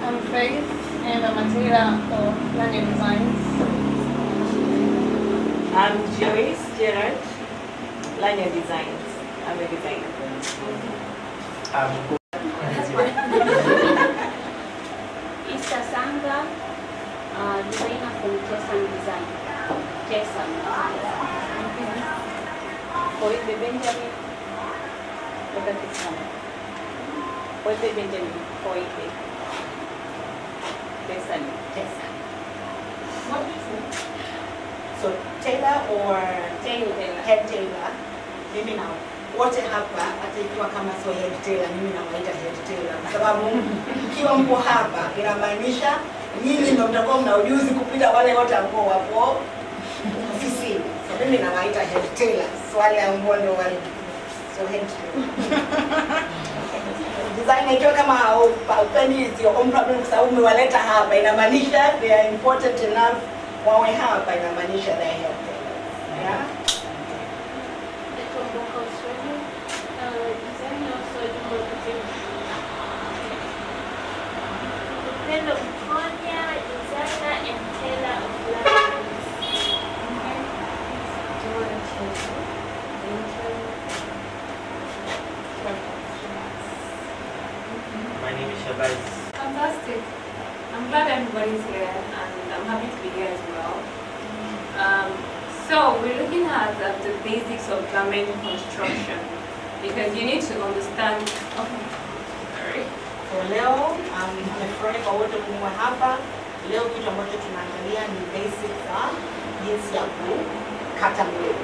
I'm Faith, and I'm a Cdea of Learning Designs. I'm Joyce Gerard, Lanya Designs. I'm a designer. Issa Sanga, designer from Tessan Design. Tessan. Poete Benjamin. Look at this one. Poete Benjamin. Poete. Tessan. Tessan. What is it? So Taylor or Taylor. head tailor? Mimi na wote hapa hata ikiwa kama sio head tailor, mimi nawaita head tailor kwa sababu ikiwa mpo hapa inamaanisha nyinyi ndio mtakuwa mna ujuzi kupita wale wote ambao wapo ofisini. So mimi nawaita head tailor, wale ambao ndio wale so head tailor. Design ikiwa kama haupendi is your own problem kwa sababu umewaleta hapa, inamaanisha they are important enough wawe hapa, inamaanisha they are head tailors. Yeah? My name is Shabazz. Fantastic. I'm glad everybody's here and I'm happy to be here as well. So we're looking at the basics of garment construction because you need to understand. Sorry. So leo nimefurahi kwa wote kuwa hapa. Leo kitu ambacho tunaangalia ni basics za jinsi ya kukata nguo.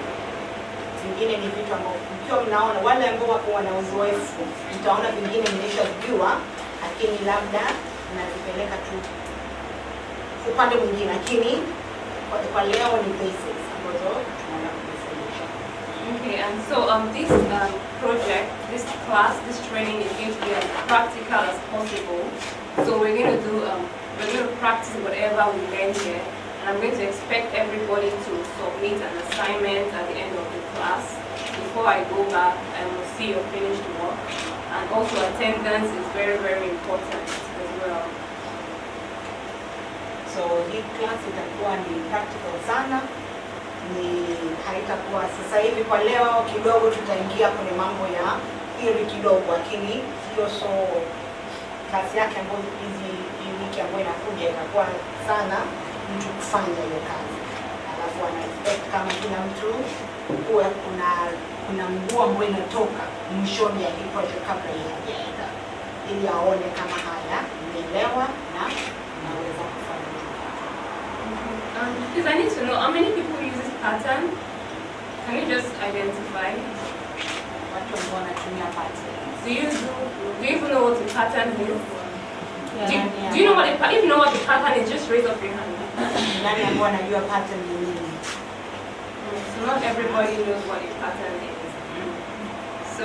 Vingine ni vitu ambavyo mkiwa mnaona wale ambao wako wana uzoefu mtaona vingine mlishajua, lakini labda mnavipeleka tu upande mwingine, lakini kwa leo ni basics ambazo tunaona kufundisha. Okay, and so this project, this class, this training is going to be as practical as possible. So we're going to practice whatever we learn here. And I'm going to expect everybody to submit an assignment at the end of the class. Before I go back, I will see your finished work. And also attendance is very, very important as well. So hii class itakuwa ni practical sana. Ni haitakuwa sasa hivi kwa leo kidogo tutaingia kwenye mambo ya theory kidogo, lakini hiyo so class yake ambayo hizi wiki ambayo inakuja itakuwa sana mtu kufanya hiyo kazi. Alafu ana expect kama kila mtu kuwa kuna nguo ambayo inatoka mwishoni ya hii project kabla haijaenda, ili aone kama haya nielewa na naweza kufanya. Because I need to know how many people use this pattern. Can you just identify? Watu ambao wanatumia pattern. Do you even know what the pattern is? Yeah, Do you know what if you know what the pattern is, just raise up your hand. Nani ambao anajua pattern ni nini? So not everybody knows what a pattern is. So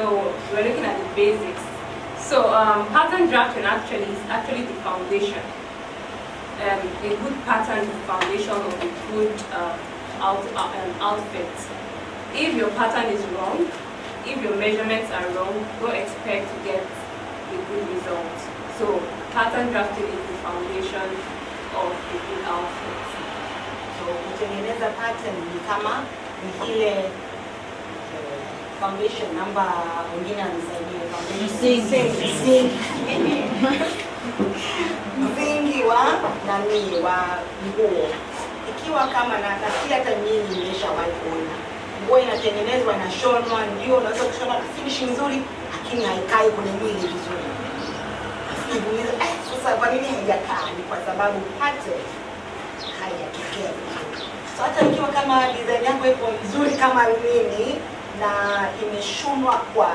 we're looking at the basics. So pattern drafting is actually the foundation. A good pattern is the foundation of a good outfit. If your pattern is wrong, if your measurements are wrong, don't expect to get a good result. So pattern drafting is the foundation of a good outfit. So kutengeneza pattern ni kama ni ile foundation namba wengine wanisaidie foundation msingi wa nani wa nguo. Ikiwa kama na nafikiri hata nyinyi mmeshawahi kuona nguo inatengenezwa na shonwa, ndio unaweza kushona na finishing nzuri, lakini haikai kwenye mwili vizuri. Sasa kwa nini haijakaa? Ni kwa sababu pattern haijatokea vizuri. So hata ikiwa kama design yako ipo nzuri kama mimi na imeshonwa kwa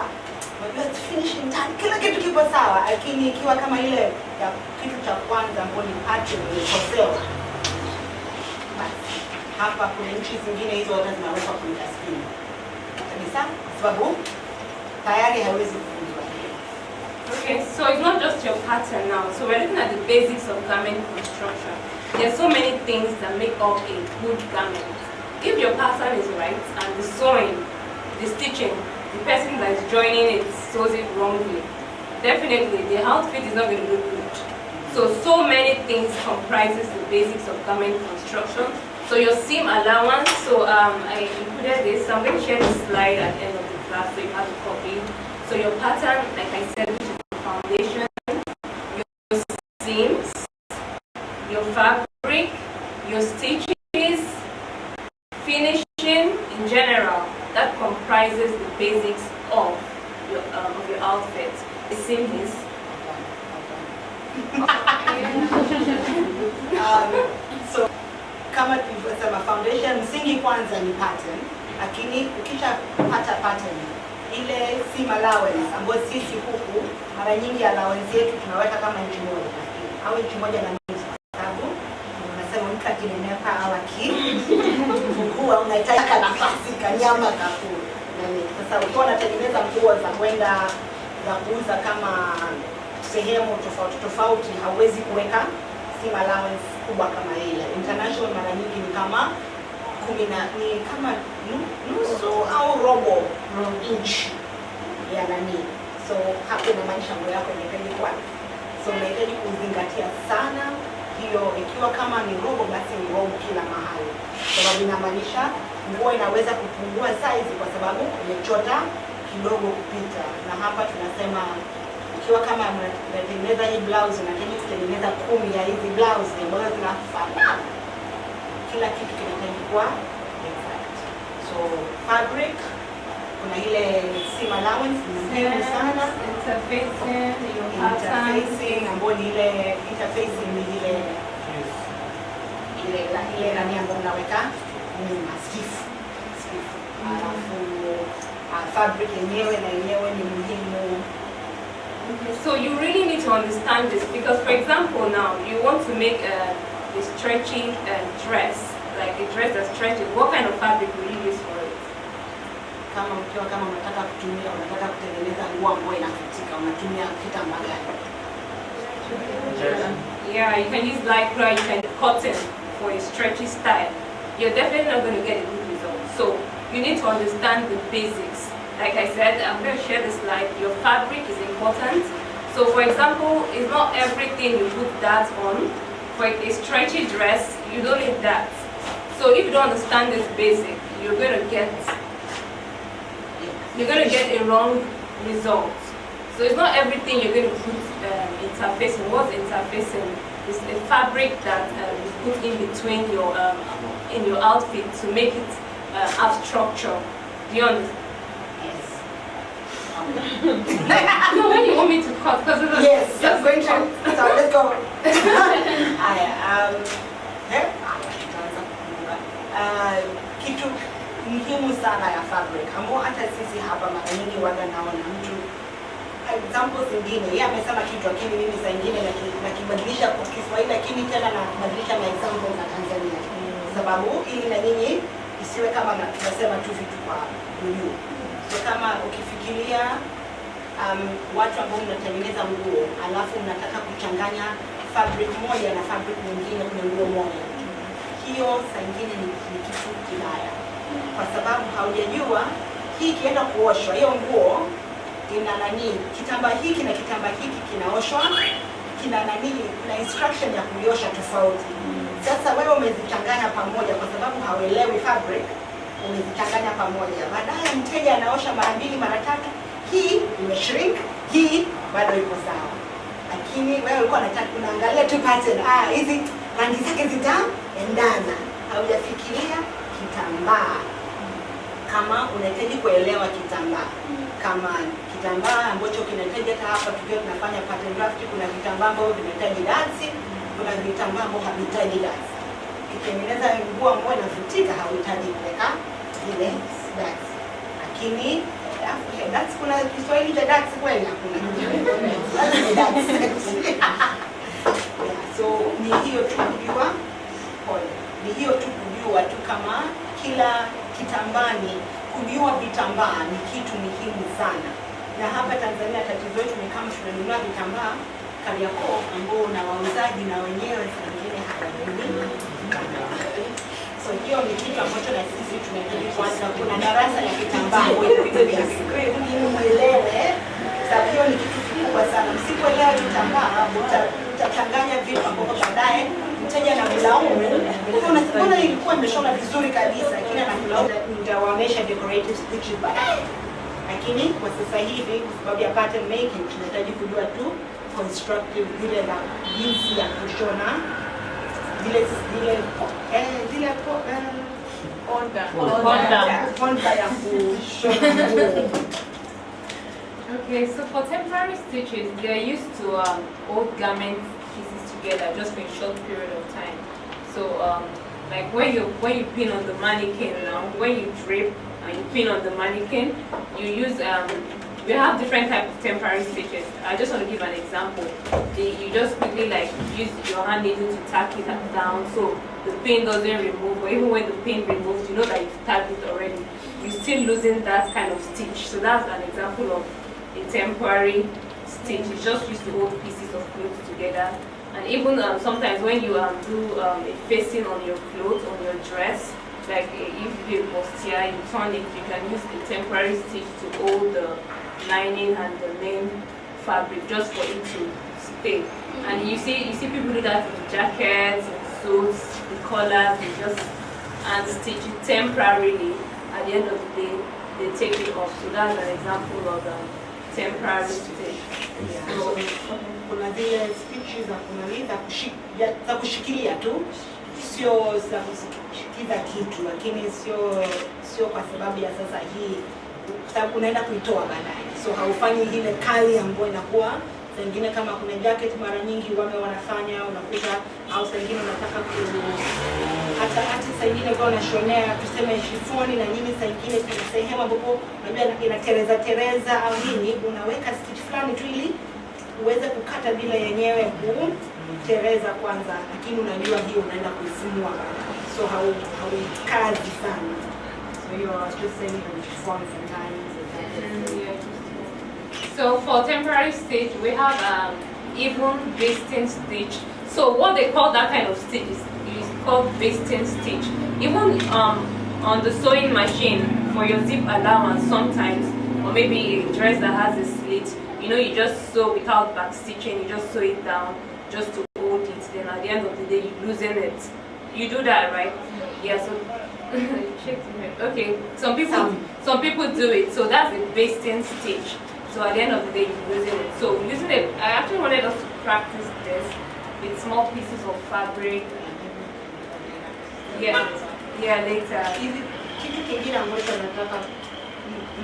unajua finishing ndani kila kitu kipo sawa, lakini ikiwa kama ile ya kitu cha kwanza ambapo ni pattern ilikosewa, basi hapa kuna nchi zingine hizo hata zinawekwa kwenye dustbin kabisa, kwa sababu tayari haiwezi kufundiwa. Okay, so it's not just your pattern now. So we're looking at the basics of garment construction. There's so many things that make up a good garment. If your pattern is right and the sewing, the stitching, the person that is joining it sews it wrongly, definitely the outfit is not going to look good. So many things comprises the basics of garment construction. So your seam allowance, so I included this. So I'm going to share this slide at the end of the class so you have a copy. So your pattern, like I said, which is the foundation, your seams, your fabric, your stitches, finishing in general. That comprises the basics of your outfit. The seam is so kama tulivyosema, foundation msingi kwanza ni pattern, lakini ukishapata pattern ile seam allowance ambayo sisi huku mara nyingi allowance yetu tunaweka kama inchi moja au inchi moja na nusu, sababu unasema mtu akinenepa au akifungua unahitaji nafasi kanyama kakuu. Sasa ukiwa unatengeneza nguo za kwenda za kuuza kama sehemu tofauti tofauti, hauwezi kuweka seam allowance kubwa kama ile. International mara nyingi ni kama ni kama nusu au robo inch ya nani. So hapo inamaanisha nguo yako inahitaji kwa, so unahitaji kuzingatia sana hiyo. Ikiwa kama ni robo, basi ni robo kila mahali, sababu inamaanisha nguo inaweza kupungua size kwa sababu umechota kidogo kupita. Na hapa tunasema ikiwa kama unatengeneza hii blouse, unahitaji kutengeneza 10 ya hizi blouse ambazo zinafanana, kila kitu kinahitaji kuwa exact. So fabric, kuna ile seam allowance ni muhimu sana. Interfacing ambayo ni ile interfacing ni ile nani ambayo unaweka nyuma stiff. Alafu fabric yenyewe na yenyewe ni muhimu. Okay, so you really need to understand this because, for example, now you want to make a stretchy dress, like a dress that's stretchy. What kind of fabric will you use for it? Kama unataka kutengeneza nguo ambayo inafutika, unatumia kitambaa gani? Yeah, you can use lycra, you can use cotton for a stretchy style. You're definitely not going to get a good result. So you need to understand the basics. Like I said, I'm going to share the slide. Your fabric is important. So for example, it's not everything you put that on. For a stretchy dress, you don't need that. So if you don't understand this basic, you're going to get a wrong result. So it's not everything you're going to put interfacing. What's interfacing? It's a fabric that you put in between in your outfit to make it have structure. Do you understand? No, when you want me to cut, because yes, I'm going to. So let's go. Kitu muhimu sana ya fabric ambao hata sisi hapa mara nyingi waga naona mtu examples zingine, yeye amesema kitu lakini mimi saa nyingine nakibadilisha kwa Kiswahili, lakini tena nakibadilisha na examples za Tanzania, sababu ili na nyinyi isiwe kama tunasema tu vitu kwa juu. So kama ukifikiria watu ambao mnatengeneza nguo alafu mnataka kuchanganya fabric moja na fabric nyingine kwenye nguo moja, hiyo saa nyingine ni kitu kibaya, kwa sababu haujajua hii kienda kuoshwa, hiyo nguo ina nani, kitambaa hiki na kitambaa hiki kinaoshwa, kina nani, kuna instruction ya kuiosha tofauti. Sasa wewe umezichanganya pamoja kwa sababu hauelewi fabric, umezichanganya pamoja. Baadaye mteja anaosha mara 2 mara 3, hii imeshrink, hii bado iko sawa. Lakini wewe ulikuwa unataka unaangalia tu pattern, hizi rangi zake zitaendana. Haujafikiria kitambaa. Kama unahitaji kuelewa kitambaa, kama kitambaa ambacho kinahitaji, hata hapa tukiwa tunafanya pattern draft, kuna vitambaa ambavyo vinahitaji dansi, kuna vitambaa ambavyo havihitaji dansi. Ukitengeneza nguo ambayo inafutika hauhitaji kuweka zile dansi. Lakini dansi, kuna Kiswahili cha dansi kweli? Hakuna. So ni hiyo tu kujua, ni hiyo tu kujua tu kama kila kitambani, kujua vitambaa ni kitu muhimu sana. Na hapa Tanzania tatizo letu ni kama tunanunua vitambaa Kariakoo ambao na wauzaji na wenyewe wengine hawajui. So hiyo ni kitu ambacho na sisi tunahitaji kwanza, kuna darasa la kitambaa ili muelewe, sababu hiyo ni kitu kikubwa sana. Msipoelewa kitambaa utachanganya vitu ambavyo baadaye mteja anakulaumu, mbona ilikuwa imeshona vizuri kabisa, lakini anakulaumu. Nitawaonyesha decorative stitches baadaye, lakini kwa sasa hivi kwa sababu ya pattern making tunahitaji kujua tu constructive vile na jinsi ya kushona onda ya kushona. Okay, so for temporary stitches, they are used to old garment pieces together just for a short period of time. So, like when you pin on the mannequin now, when you drape and you pin on the mannequin, you use we have different types of temporary stitches. I just want to give an example. You just quickly like use your hand needle to tack it down so the pin doesn't remove, or even when the pin removes, you know that you've tacked it already. You're still losing that kind of stitch. So that's an example of a temporary stitch. It's just used to hold pieces of clothes together. And even sometimes when you do a facing on your clothes, on your dress, like if you do a bustier, you turn it, you can use a temporary stitch to hold the lining and the main fabric just for it to stay. And you see people do that with jackets, suits, the collars, they just and stitch it temporarily. At the end of the day, they take it off. So that's an example of temporary stitch. So, kuna zile stitches za kushikilia tu, sio za kushikiza kitu, lakini sio kwa sababu ya sasa hii, sababu unaenda kuitoa baadaye. So haufanyi ile kali ambayo inakuwa zingine kama kuna jacket mara nyingi wanafanya unakuta, au zingine unataka hata zingine kwa unashonea tuseme shifoni na nini, zingine kuna sehemu ambapo unajua inatereza au nini, unaweka stitch fulani tu ili uweze kukata bila yenyewe kutereza kwanza, lakini unajua hiyo unaenda kuifumua baadaye, so hauikazi sana. So you are just saying chiffon sometimes. So for temporary stitch, we have even basting stitch. So what they call that kind of stitch is called basting stitch. Even on the sewing machine for your zip allowance sometimes, or maybe a dress that has a slit, you know, you just sew without back stitching, you just sew it down just to hold it. Then at the end of the day, you loosen it. You do that, right? Yeah. So okay. Some people do it. So that's a basting stitch. So at the end of the day, you loosen it. So using it, I actually wanted us to practice this with small pieces of fabric. Yeah, later. Kitu kingine ambacho nataka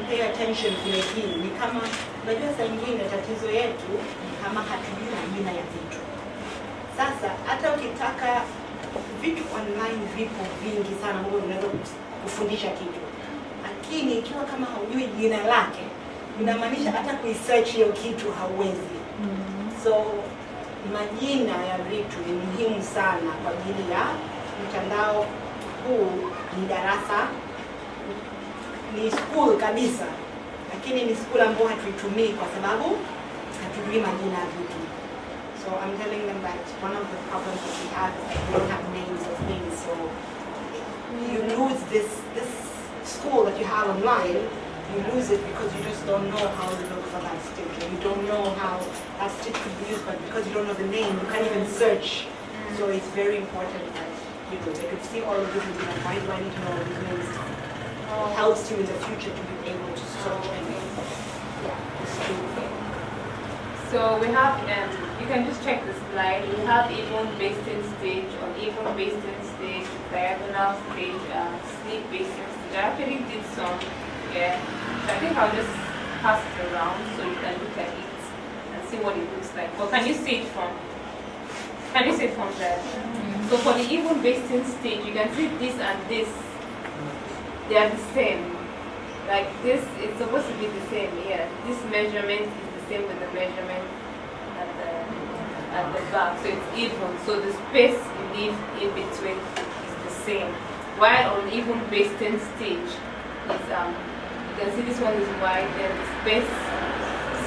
pay attention kwenye hii ni kama unajua saa nyingine tatizo yetu kama hatujui aina ya vitu. Sasa hata ukitaka vitu online vipo vingi sana ambavyo unaweza kufundisha kitu, lakini ikiwa kama haujui jina lake inamaanisha hata kuisearch hiyo kitu hauwezi. So majina ya vitu ni muhimu sana kwa ajili ya mtandao huu. Ni darasa, ni school kabisa, lakini ni school ambayo hatuitumii kwa sababu hatujui majina ya vitu. So I'm telling them that one of the problems that we have is that we don't have names of things. So you lose this school that you have online. You lose it because you just don't know how to look for that stitch, or you don't know how that stitch could be used, but because you don't know the name, you can't even search. So it's very important that they could see all of this and be like, why do I need to know all these names? It helps you in the future to be able to search and So we have, you can just check the slide. We have even basting stitch, uneven basting stitch, diagonal stitch, slip basting stitch. I actually did some. Yeah, so I think I'll just pass it around so you can look at it and see what it looks like. Well, can you see it from there? So for the even basting stitch, you can see this and this, they are the same. Like this, it's supposed to be the same, yeah. This measurement is the same with the measurement at the back, so it's even. So the space you leave in between is the same. While on even basting stitch, is you can see this one is wide, then the space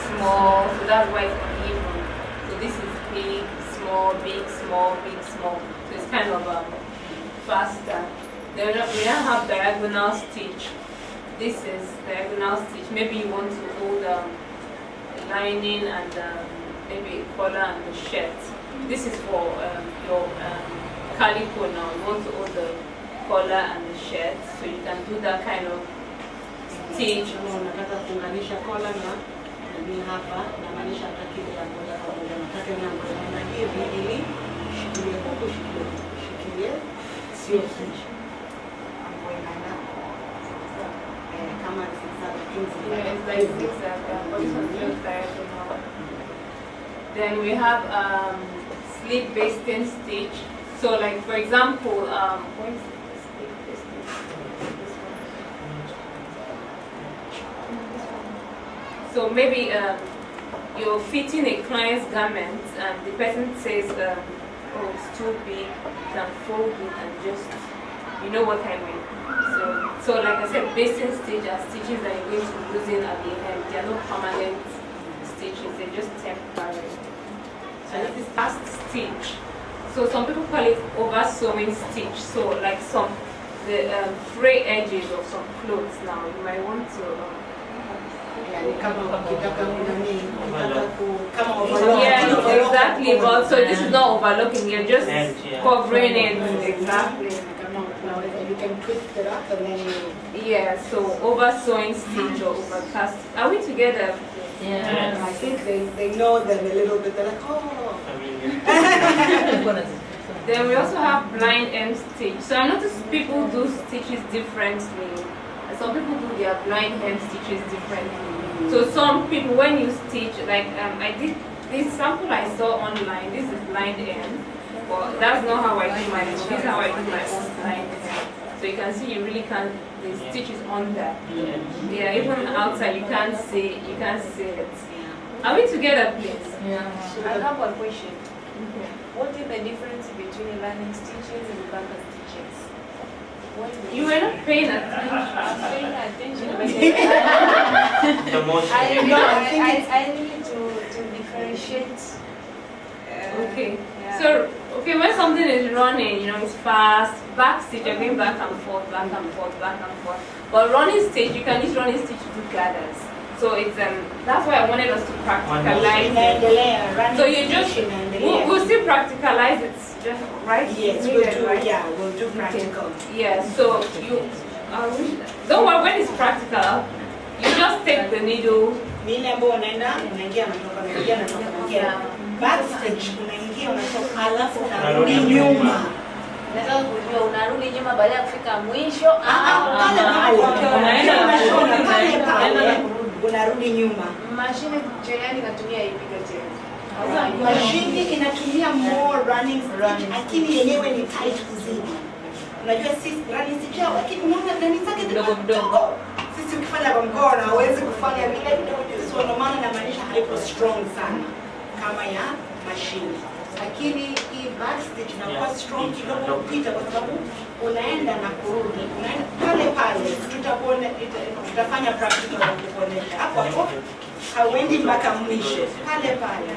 small, so that's why it's uneven. So this is big, small, big, small, big, small. So it's kind of faster. Then we now have diagonal stitch. This is diagonal stitch. Maybe you want to hold lining and maybe a collar and the shirt. this is for your calico now. You want to hold the collar and the shirt, so you can do that kind of stitch. Unataka kuunganisha kola na nini hapa, inamaanisha hata kile ya moja kwa moja nataka na hivi ili shikilie huku, shikilie sio kichwa ambayo inaenda kama zigzag, Yeah, it's like zigzag, but this one's just diagonal. Then we have slip basting stitch. So like for example, what is the slip basting? This one. So maybe you're fitting a client's garment and the person says, oh, it's too big, you can fold it and just, you know what I mean. So like I said, basting stitch are stitches that you're going to be using at the end. They are not permanent stitches, they're just temporary. So this is fast stitch. So some people call it over sewing stitch. So like the fray edges of some clothes now, you might want to yeah, exactly. But so this is not overlooking, you're just covering it. Exactly. You can twist it up and then yeah, so over sewing stitch or over cast. Are we together? Yeah. I think they know them a little bit. They're like, oh. Then we also have blind end stitch. So I noticed people do stitches differently. Some people do their blind end stitches differently. So some people, when you stitch, like I did this sample I saw online. This is blind end, but that's not how I do my own. This is how I do my own blind end. So you can see you really can't. The stitch is under. Yeah, even outside you can't see. You can't see it. Are we together, please? Yeah. I have one question. Okay. What is the difference between running stitches and bumper stitches? You were not paying attention. I'm paying attention, but The motion. I need to differentiate. Okay. Yeah. So, okay, when something is running, you know, it's fast, back stitch, you're going back and forth, back and forth, back and forth. But running stitch, you can use running stitch to do gathers. So it's that's why I wanted us to practicalize it. So you just we'll still practicalize it, just right? Yes, Needed, we'll do. right? Yeah, we'll do practical. Okay. Yeah. So you don't worry when it's practical. You just take the needle. Mimi ambao unaenda unaingia unatoka unaingia. Backstage unaingia unatoka alafu unarudi nyuma. Nataka kujua unarudi nyuma baada ya kufika mwisho unarudi nyuma. Mashine cherehani inatumia ipi tena? Mashine inatumia more running stitch, lakini yenyewe ni tight kuzidi. Unajua sisi running stitch lakini unaona ndani zake Mdogo mdogo. Sisi ukifanya kwa mkono hauwezi kufanya vile vidogo, so ndio maana inamaanisha haipo strong sana kama ya mashine. Lakini hii back stitch inakuwa strong kidogo kupita kwa sababu unaenda na kurudi. Unaenda pale pale, tutafanya practical kukuonesha. Hapo hapo hauendi mpaka mwisho. Pale pale.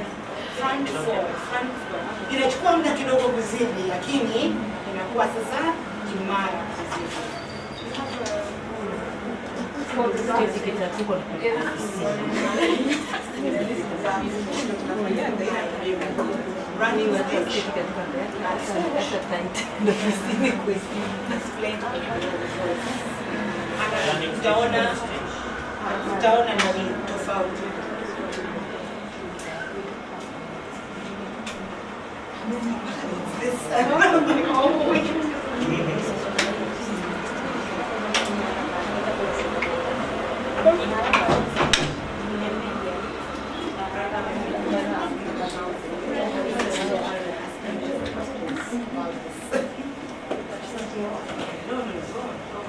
Front forward, front forward. Inachukua muda kidogo kuzidi, lakini inakuwa sasa imara kuzidi. Running stitch. Utaona nini tofauti. This I don't know.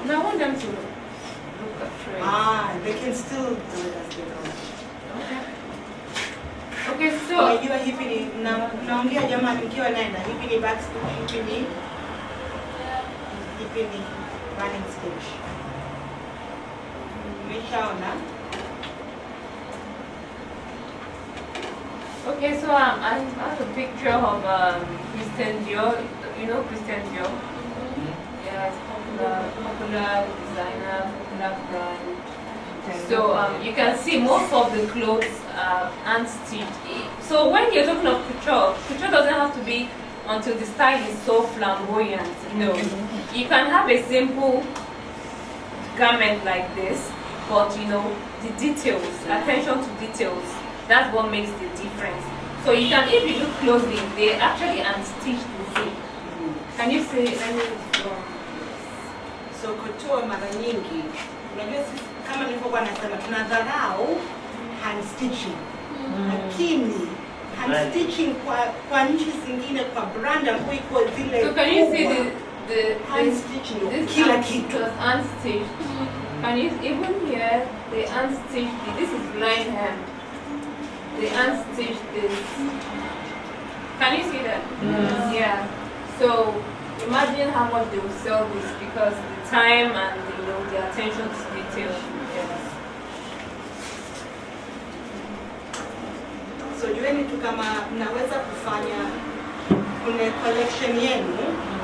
Now I want them to look at tray. They can still do it as they go. Okay, so Unajua hivi ni naongea jamani nikiwa naenda hivi ni back stitch, hivi ni running stitch. Umeshaona? okay, so I have a picture of Christian Dior. You know Christian Dior? Yeah, it's popular designer, popular brand. So you can see most of the clothes are hand-stitched. So when you're talking of couture doesn't have to be until the style is so flamboyant. No, you can have a simple garment like this, but you know, the details, attention to details, that's what makes the difference. So you can, if you look closely, they actually unstitched the zip. Can you say any? So couture mara nyingi, unajua sisi kama nilivyokuwa nasema tunadharau hand stitching. Lakini hand stitching kwa nchi zingine kwa brand ambayo iko zile. So can you see the hand stitching this kila kitu unstitched? Can you even here they unstitched it? This is blind hand. They unstitched this. Can you see that? Yeah. So imagine how much they will sell this because the time and the attention to detail. Yes. So jueni tu kama mnaweza kufanya kuna collection yenu,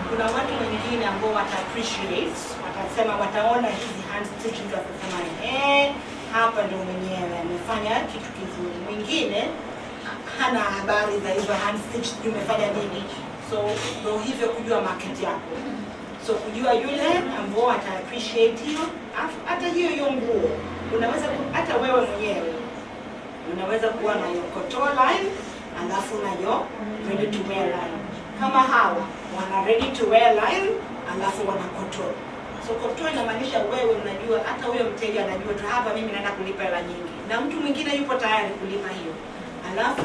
kuna watu wengine ambao wata appreciate, watasema wataona hizi hand stitching watasema hapa ndio mwenyewe amefanya kitu kizuri. Mwingine hana habari za hizo hand stitch umefanya nini. So ndio hivyo kujua market yako. So kujua yule ambao ata appreciate hiyo, hata hiyo nguo unaweza hata wewe mwenyewe unaweza kuwa na hiyo couture line alafu nayo ready to wear line. Kama hawa wana ready to wear line alafu wana couture. So couture inamaanisha wewe unajua, hata huyo mteja anajua tu hapa mimi naenda kulipa hela nyingi, na mtu mwingine yupo tayari kulipa hiyo. Alafu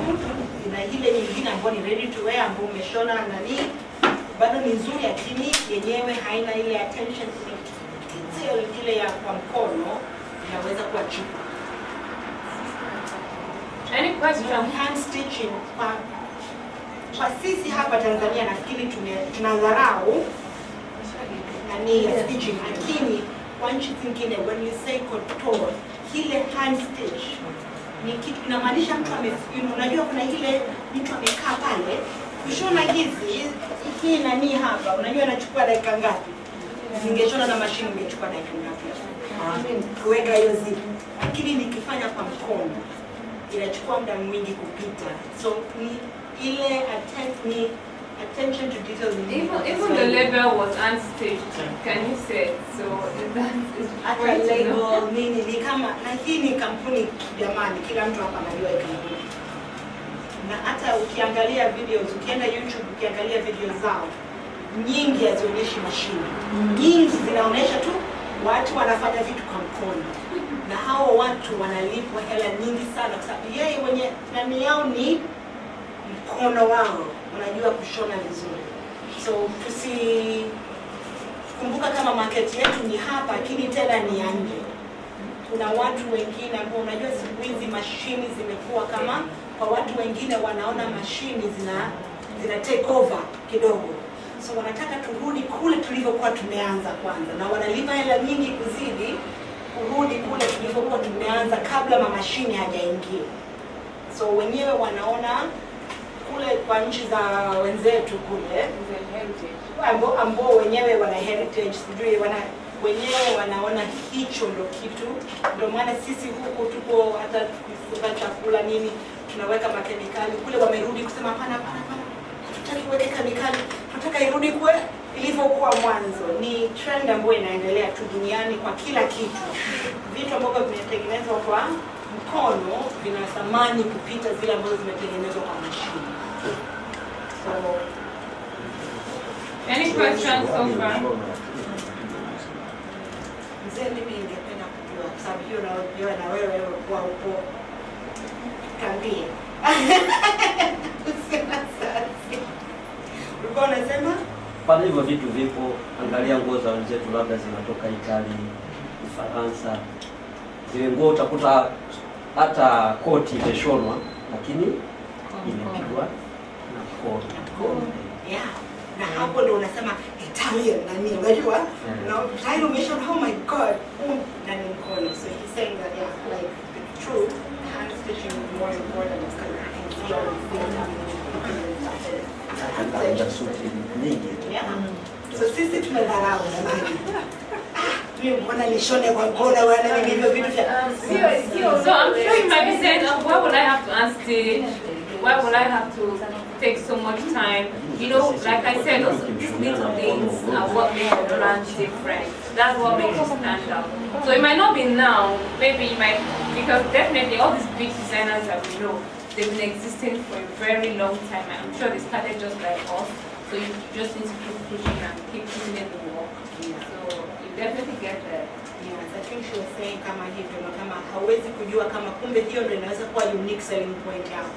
ina ile nyingine ambayo ni ready to wear ambayo umeshona nani bado ni nzuri, lakini yenyewe haina ile attention to detail ile ya kwa mkono, inaweza kuwa cheap. Any question? Hand stitching kwa sisi hapa Tanzania nafikiri tunadharau nani stitching, lakini kwa nchi zingine when you say couture, ile hand stitch ni kitu inamaanisha mtu unajua kuna ile mtu amekaa pale kushona hii nani hapa, unajua anachukua dakika ngapi? Ningeshona na mashine ingechukua dakika ngapi? Kuweka hiyo zip. Lakini nikifanya kwa mkono inachukua muda mwingi kupita. So ni ile attention to detail. Even the label was unstitched. Can you say so? That is hata label nini ni kama, lakini kampuni jamani, kila mtu hapa anajua hii kampuni. Na hata ukiangalia videos, ukienda YouTube ukiangalia video zao, nyingi hazionyeshi mashine. Nyingi zinaonyesha tu watu wanafanya vitu kwa mkono. Na hao watu wanalipwa hela nyingi sana kwa sababu yeye mwenye nani yao ni mkono wao, wanajua kushona vizuri. So kumbuka kama market yetu ni hapa, lakini tena ni nje. Kuna watu wengine ambao unajua siku hizi mashini zimekuwa kama, kwa watu wengine wanaona mashini zina take over kidogo. So wanataka turudi kule tulivyokuwa tumeanza kwanza, na wanalipa hela nyingi kuzidi kurudi kule tulivyokuwa tumeanza kabla mashini hajaingia. So wenyewe wanaona kule kwa nchi za wenzetu kule ambao wenyewe wana heritage, sijui wenyewe wanaona hicho ndo kitu. Ndio maana sisi huku tuko hata kufuga chakula nini tunaweka makemikali, kule wamerudi kusema hapana, tutaki kuweka kemikali, tunataka irudi kwa ilivyokuwa mwanzo. Ni trend ambayo inaendelea tu duniani kwa kila kitu. Vitu ambavyo vimetengenezwa kwa mkono vina thamani kupita zile ambazo zimetengenezwa kwa mashine. So any questions so far? Mzee, mimi ningependa kujua kwa sababu hiyo na wewe kwa upo kambie. Ulikuwa unasema? Pale hivyo vitu vipo, angalia nguo za wenzetu labda zinatoka Italia, Ufaransa. Zile nguo utakuta hata koti imeshonwa lakini imepigwa na mkono. Yeah. Na hapo ndio unasema Italian na nini, unajua? Na tayari umeshona, oh my god, na ni mkono. So he's saying that yeah, like the true hand stitching is more important because you can see all the things happening. Yeah. So sisi tumedharau jamani. mimi mbona nishone kwa mkono wana mimi hivyo vitu vya So I'm sure you might be saying, why would I have to unstitch? Why would I have to take so much time? You know, like I said, these little things are what make a brand different. That's what makes it stand out. So it might not be now, maybe it might, because definitely all these big designers that we know, they've been existing for a very long time. I'm sure they started just like us. So you just need to keep pushing and keep putting in the work. So you definitely get there. Yes, I think she was saying kama hivyo na kama hauwezi kujua kama kumbe hiyo ndio inaweza kuwa unique selling point yako.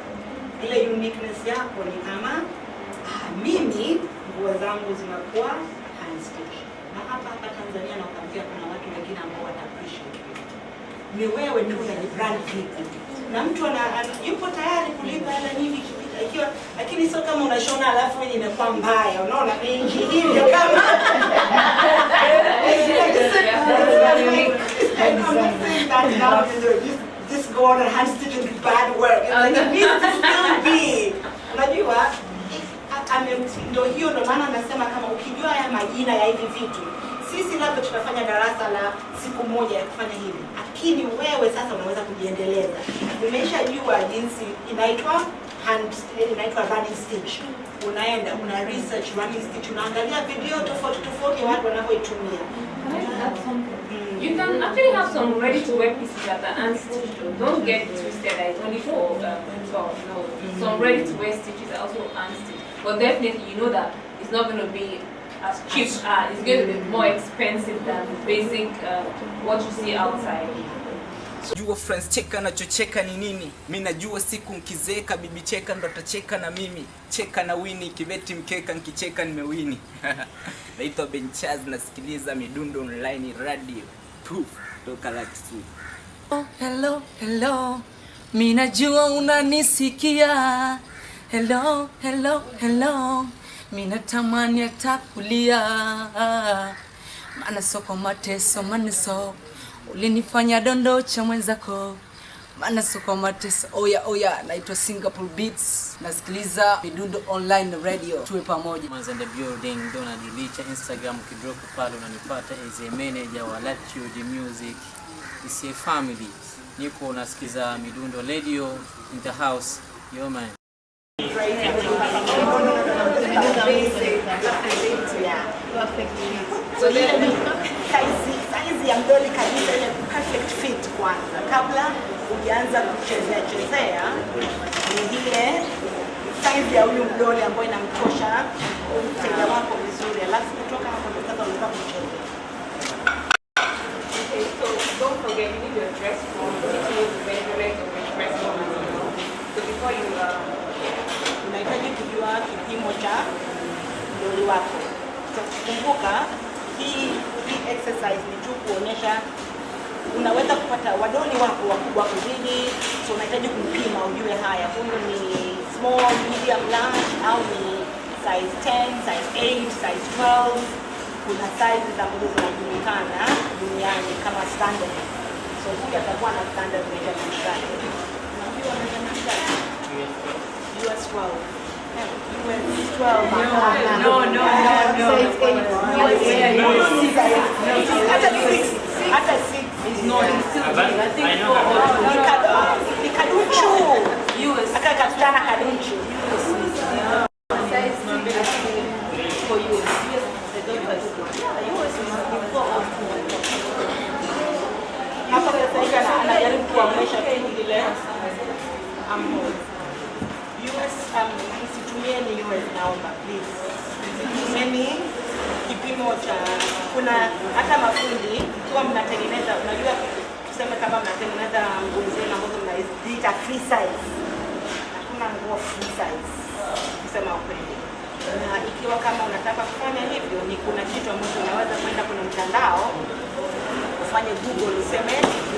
Ile uniqueness yako ni kama mimi nguo zangu zinakuwa hand stitch. Na hapa Tanzania na ukaambia kuna watu wengine ambao wata appreciate. Ni wewe tu na brand vipi. Na mtu yupo tayari kulipa hela nyingi ikiwa, lakini sio kama unashona alafu wewe inakuwa mbaya. Unaona mengi hivyo kama just go on and hand stitch and do bad work. It needs to still be. Unajua ndio hiyo ndio maana nasema kama ukijua haya majina ya hivi vitu, sisi labda tutafanya darasa la siku moja ya kufanya hivi, lakini wewe sasa unaweza kujiendeleza. Umeshajua jinsi inaitwa running stitch. Unaenda una research running stitch, unaangalia video tofauti watu wanavyoitumia. You can actually have some ready-to-wear pieces that are unstitched. Don't get twisted that it's only for top. No, some ready-to-wear stitches are also unstitched. But definitely, you know that it's not going to be as cheap. It's going to be more expensive than the basic what you see outside. Jua friends, cheka nachocheka ni nini? Mimi najua siku mkizeeka bibi cheka ndo atacheka na mimi. Cheka na wini kibeti mkeka nikicheka nimewini. Naitwa Benchaz, nasikiliza Midundo Online Radio. Proof toka Lucky. Oh, hello, hello. Mimi najua unanisikia. Hello, hello, hello. Mimi natamani atakulia. Maana soko mateso maneso. Ulinifanya dondo cha mwenzako. Maana soko mateso. Oya, naitwa Singapore Beats. Nasikiliza Midundo Online Radio. Tuwe pamoja. Manza the building, dona dilicha Instagram ukidrop pale unanipata as a manager wa Latitude Music. It's a family. Niko unasikiza Midundo Radio in the house. Yo man. So size ya mdoli kabisa ile perfect fit kwanza. Kabla hujaanza kuchezea ni ile size ya huyu mdoli ambayo inamtosha mteja wako vizuri. Alafu kutoka hapo ndo sasa unataka kucheza. Okay, so don't forget you need your dress form, you need to know the measurement of your dress form. So before you unahitaji kujua kipimo cha mdoli wako. So kumbuka hii exercise ni tu kuonyesha unaweza kupata wadoli wako wakubwa kuzidi, so unahitaji kumpima ujue haya huyu ni small, medium, large au ni size 10, size 8, size 12. Kuna sizes ambazo zinajulikana duniani kama standard. So huyu atakuwa na standard measurement zake. Unajua measurement zake? US 12. US 12. No. Hata 6 is not ni kadunchu. US aka katana kadunchu. For you. Hapa sasa anajaribu kuamsha ile US situmieni US naomba please. Situmieni kipimo cha kuna hata mafundi kwa mnatengeneza unajua tuseme kama mnatengeneza nguo zenu ambazo mnaziita free size. Hakuna nguo free size. Kusema ukweli. Na ikiwa kama unataka kufanya hivyo ni kuna kitu ambacho unaweza kwenda kwenye mtandao ufanye Google useme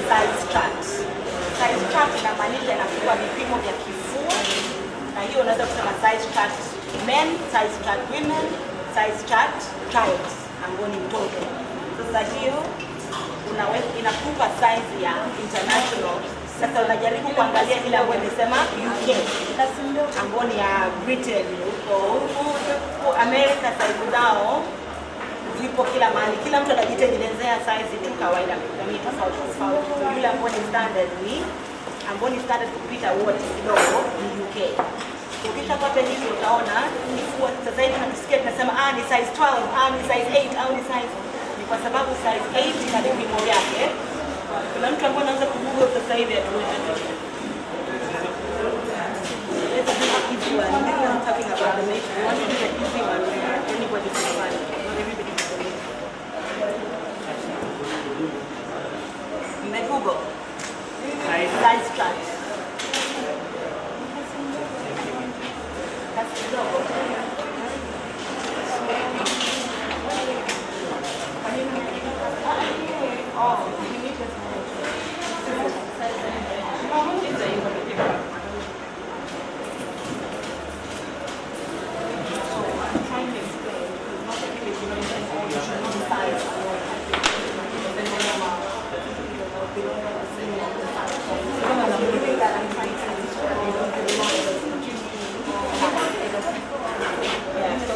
size chart. Size chart inamaanisha inakuwa vipimo vya kifua, na hiyo unaweza kusema size chart men, size chart women, size chart child ambao ni mtoto. Sasa hiyo unaweza inakupa size ya international. Sasa unajaribu kuangalia ile ambayo imesema UK, ambao ni ya Britain huko America size zao vipo kila mahali, kila mtu anajitengenezea size tu kawaida, ni tofauti tofauti. Yule ambao ni standard kupita wote kidogo ni UK. Ukishapata hivi utaona kifua sasa hivi tunasikia tunasema ni size 12, ni size 8 au ni size, ni kwa sababu size 8 ina vipimo vyake. Kuna mtu ambaye anaweza kugoogle sasa hivi atuone. Let's do an easy one. This one I'm talking about the measure. We want to do the easy one where anybody can find it. Not everybody can do it. Google. Size chart. That's the logo.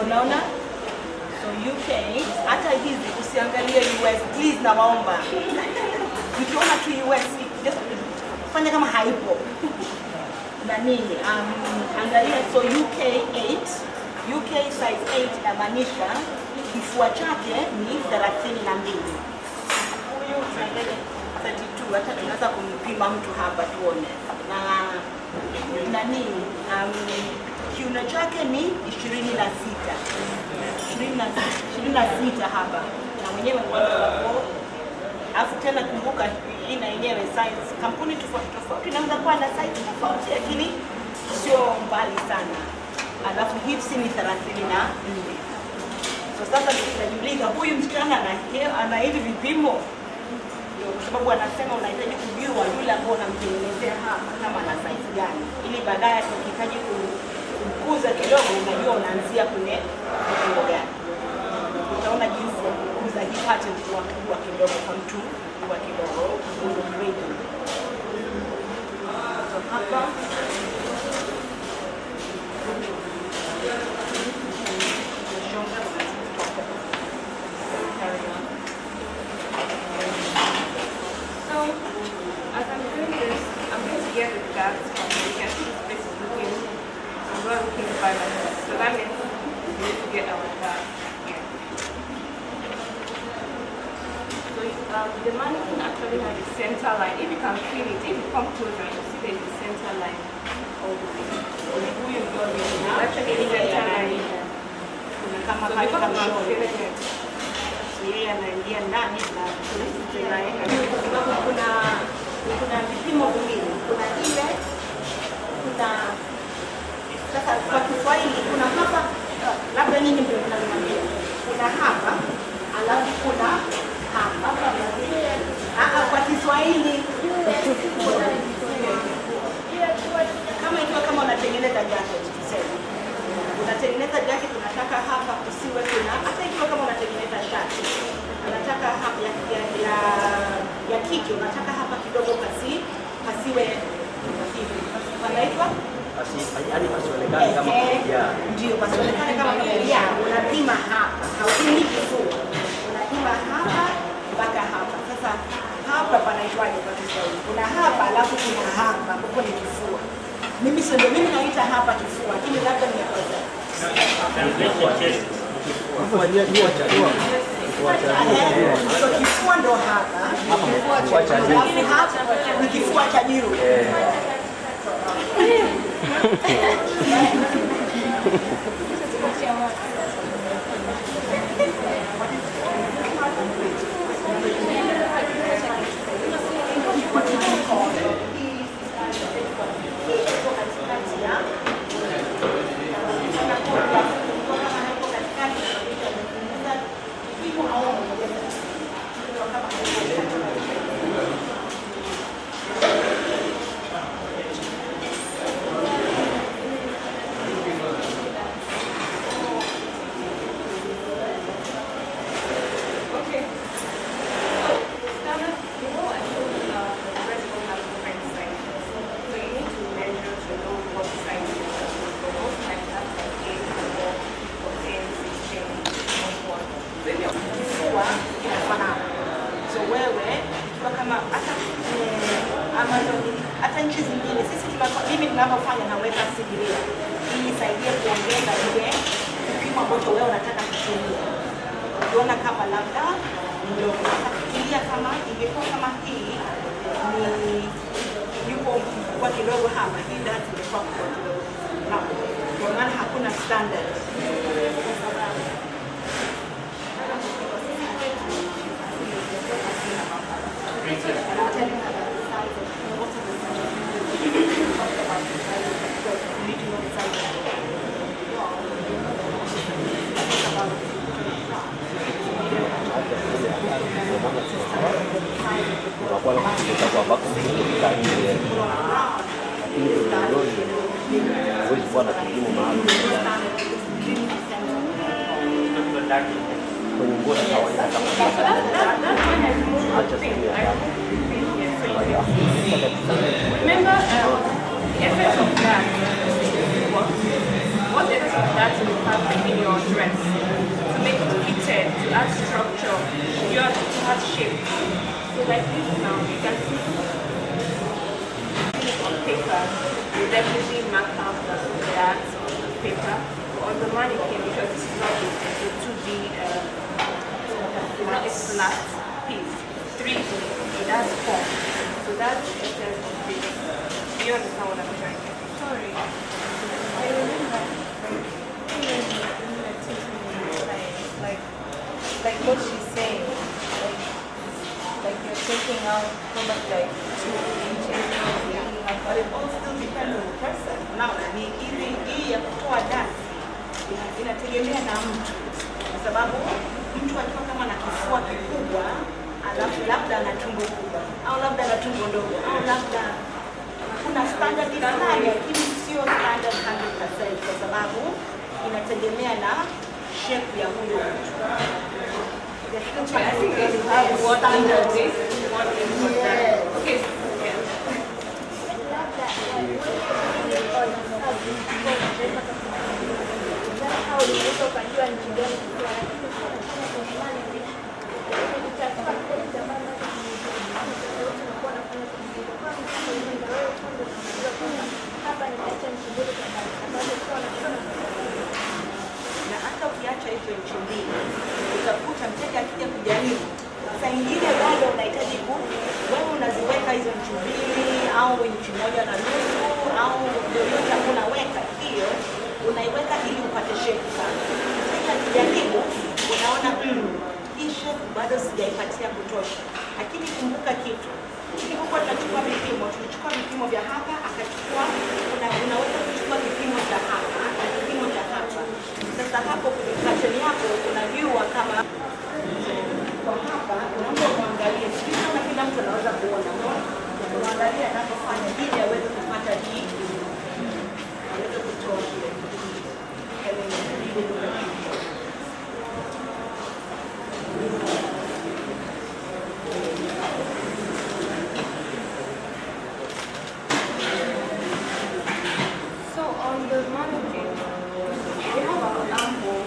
Unaona? So UK, hata hizi usiangalie US, please nawaomba. Ukiona tu US, just fanya kama haipo. Na nini? Angalia, so UK 8, UK size 8 inamaanisha kifua chake ni 32. Huyu 32, hata tunaweza kumpima mtu hapa tuone. Na nini? Kiuno chake ni 26 hapa, na mwenyewe hapo. Alafu tena kumbuka hii na yenyewe size, kampuni tofauti inaweza kuwa na size tofauti, lakini sio mbali sana. Alafu hips ni 34. So sasa tunajiuliza huyu msichana ana hivi vipimo, kwa sababu anasema unahitaji kujua yule ambao unamtengenezea hapa kama ana size gani, ili baadaye ukihitaji kukuza kidogo unajua unaanzia kwenye kiwango gani. Utaona jinsi ya kukuza hii pattern kwa kubwa kidogo kwa mtu kwa kidogo ndio grade. So hapa So as I'm doing this, I'm going to get the gaps from the weekend. This is looking, I'm not looking by myself. So that means we need to get our gaps here. So the mannequin actually has a center line. If you can feel it, if you come closer, you see there's a center line all the way. Actually, it's a center line. So because I'm feeling it, yeye anaingia ndani na sababu kuna vipimo viwili, kuna ile, kuna sasa kwa Kiswahili kuna hapa, labda nyinyi ndio mnaniambia, kuna hapa alafu kuna hapa. Kwa Kiswahili kama unatengeneza jacket, tuseme unatengeneza jacket, unataka hapa kusiwe kuna, hata ikiwa kama unatengeneza shati unataka hapa ya kike, unataka hapa kidogo pasiwe hivi, panaitwa yaani pasionekane kama kumejaa. Ndio, pasionekane kama kumejaa. Unapima hapa, haupimi kifua, unapima hapa mpaka hapa. Sasa hapa panaitwaje kwa Kiswahili? Kuna hapa alafu kuna hapa, hapo ni kifua. Mimi naita hapa kifua, lakini labda nimekosa. So kifua ndo hapa, ni kifua cha juu. ama hata nchi zingine sisi mimi ninapofanya naweka Cdea ili isaidie kuongeza ile kipimo ambacho wewe unataka kutumia. Ukiona kama labda ndio unafikiria kama ingekuwa kama hii ni yuko kwa kidogo hapa, hii data ingekuwa kwa kidogo. Na kwa maana hakuna standard. Remember the effect of that? What's the effect of that in the fabric in your dress? To make it fitted, to add structure, to add shape. So like this now, you can see on paper, you definitely mark out that on paper. On the mannequin, because this is not a 2D, it's not a flat piece, 3D, it has form. So that's the essence of this. Do you understand what I'm trying to say? Sorry. I remember like what she's saying, like you're taking out probably like 2 inches, But it all still depends on the person. Now, ni hii ya kutoa dance inategemea na mtu, kwa sababu mtu akiwa kama na kifua kikubwa alafu labda ana tumbo kubwa au labda ana tumbo ndogo au labda kuna standard fulani, lakini sio standard 100% kwa sababu inategemea na shape ya huyo mtu. I think they have one under this, one in that. Okay. Na hata ukiacha hizo nchi mbili, utakuta mteja akija kujaribu, saa nyingine bado unahitaji wewe unaziweka hizo nchi mbili au nchi moja na nusu au yoyote unaweka hiyo, unaiweka ili upate shape sana. Mteja akijaribu, unaona hii shape bado sijaipatia kutosha. Lakini kumbuka kitu, tulipokuwa tunachukua vipimo, tulichukua vipimo vya hapa, akachukua unaweza kuchukua vipimo cha hapa na vipimo cha hapa. Sasa hapo kwenye pattern yako unajua kama kwa hapa unaomba uangalie, sio kama kila mtu anaweza kuona, unaangalia anapofanya ili aweze kupata hii, aweze kutoa ile So on the mannequin, we have a example.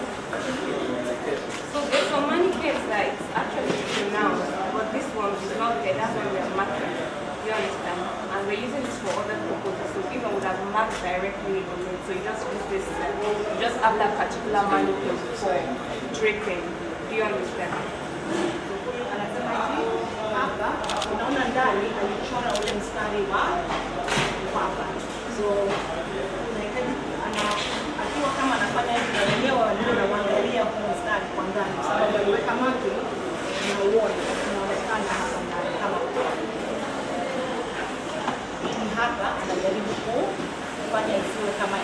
So there's some mannequins that it's actually pronounced, but this one is not there. That's why we are marking. You understand? And we're using this for other purposes. So even would have marked directly on it. So you just use this. You just have that particular mannequin for draping. Do you understand? anasema hivi hapa unaona ndani alichora ule mstari wa hapa. So unahitaji akiwa kama anafanya hivi na wenyewe ndio wanaangalia kwa mstari kwa ndani, kwa sababu aliweka maki na uone unaonekana hapa ndani kama hapa anajaribu kufanya isiwe kama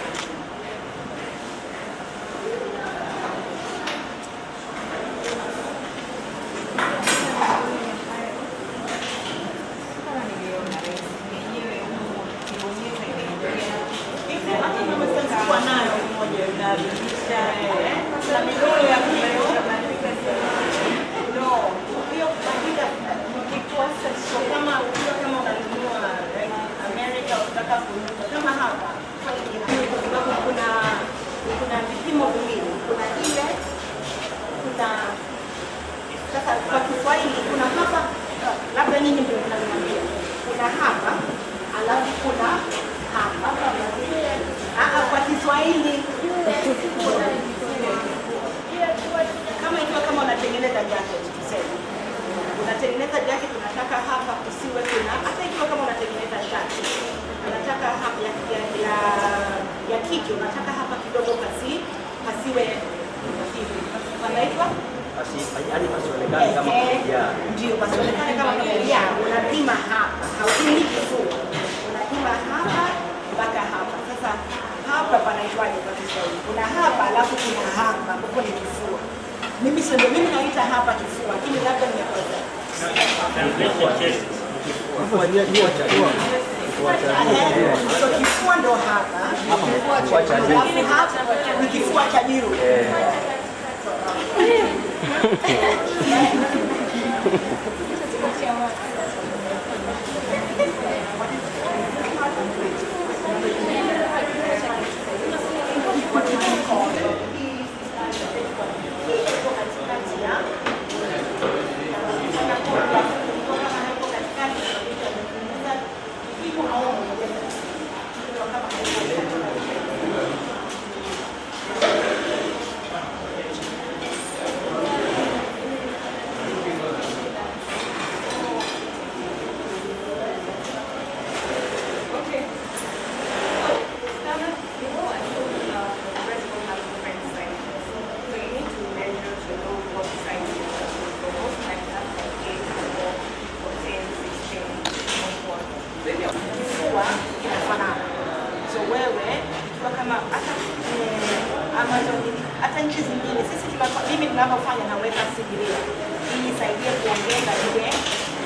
kama hapa unapima hapa, haupimi kifua, unapima hapa mpaka hapa. Sasa hapa panaitwaje kwa Kiswahili? Kuna hapa alafu kuna hapa, hapo ni kifua. Mimi naita hapa kifua, lakini labda nimekosea. So kifua ndo hapa, hapa ni kifua cha juu. Hata nchi zingine sisi mimi ninapofanya naweka Cdea ili isaidie kuongeza ile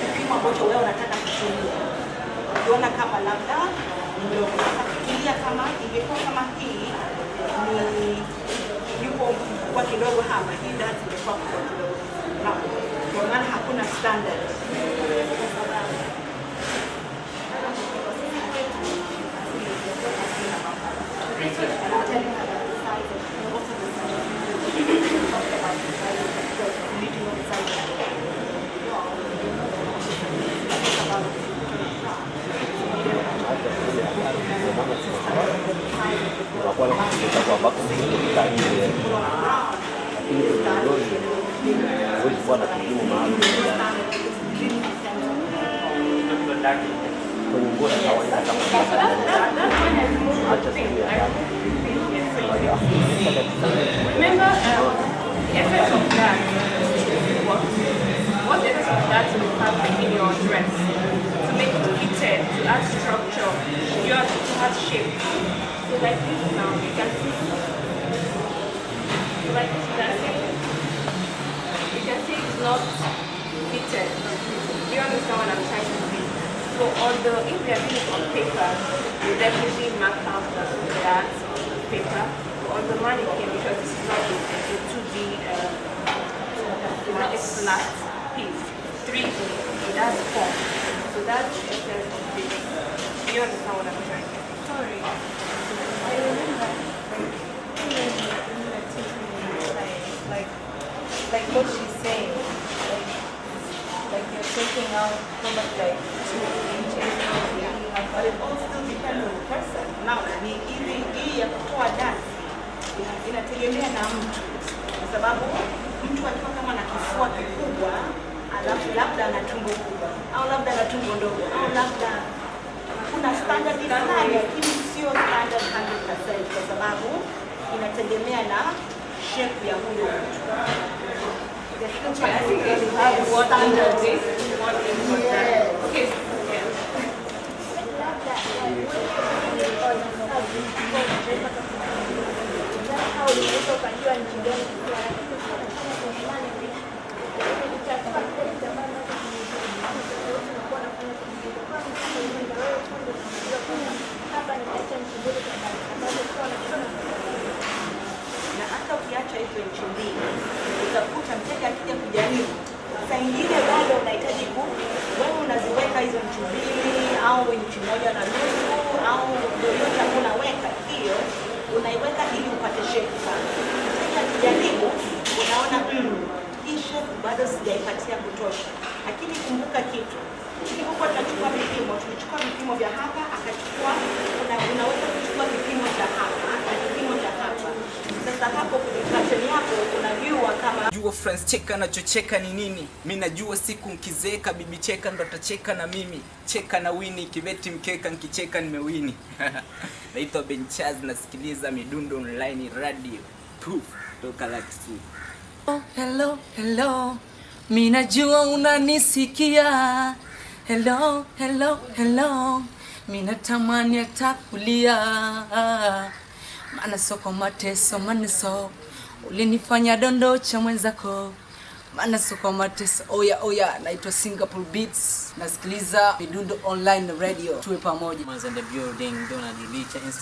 kipimo ambacho wewe unataka kutumia. Ukiona kama labda ndio unafikiria kama ingekuwa kama hii ni yuko kwa kidogo hapa, hii data ingekuwa kwa kidogo. Na kwa maana hakuna standard. Remember the effect of that. What's the effect of that in the fabric in your dress? To make it fitted, to add structure, to add shape. So like this now, you can see. Like this, you can see it's not fitted. Do you understand what I'm trying to say? So although if we are doing it on paper, we definitely mark out that paper. On the mannequin, because this is not a 2D, a flat piece. 3D, it has form. So that's the essence of this. Do you understand what I'm trying to say? Sorry. I remember like what she's saying. Like you're taking out probably like 2 inches. But it also depends on the person. Now, hii ya kutoa dance inategemea na mtu, kwa sababu mtu akiwa kama na kifua kikubwa alafu labda ana tumbo kubwa au labda ana tumbo ndogo au labda kuna standard fulani, lakini sio standard 100% kwa sababu inategemea na shape ya huyo mtu. I think you have one under this, one in that. Okay. Na hata ukiacha hizo nchi mbili, utakuta mteja akija kujaribu, saa ingine bado unahitaji wewe unaziweka hizo nchi mbili au nchi moja na nusu au yoyote unaweka hiyo, unaiweka ili upate shape sana. Mteja akijaribu, unaona hii shape bado sijaipatia kutosha. Lakini kumbuka kitu, tulipokuwa tunachukua vipimo, tulichukua vipimo vya hapa, akachukua unaweza kuchukua vipimo cha hapa na vipimo cha hapa. Sasa hapo kwenye pattern yako unajua kama jua friends, cheka nachocheka ni nini? Mimi najua siku nkizeeka bibi cheka ndo atacheka na mimi. Cheka na wini kibeti mkeka nkicheka nimewini. Naitwa Benchaz, nasikiliza Midundo Online Radio. Poof, toka Lakisu. Oh, hello, hello. Mimi najua unanisikia. hello, hello, hello. Mina tamani atakulia. Maana soko mateso, maneso. Ulinifanya dondocha mwenzako. Maana soko mateso. Oya, naitwa Singapore Beats. Nasikiliza Midundo Online Radio. Tuwe pamoja. Manza in the building, don't delete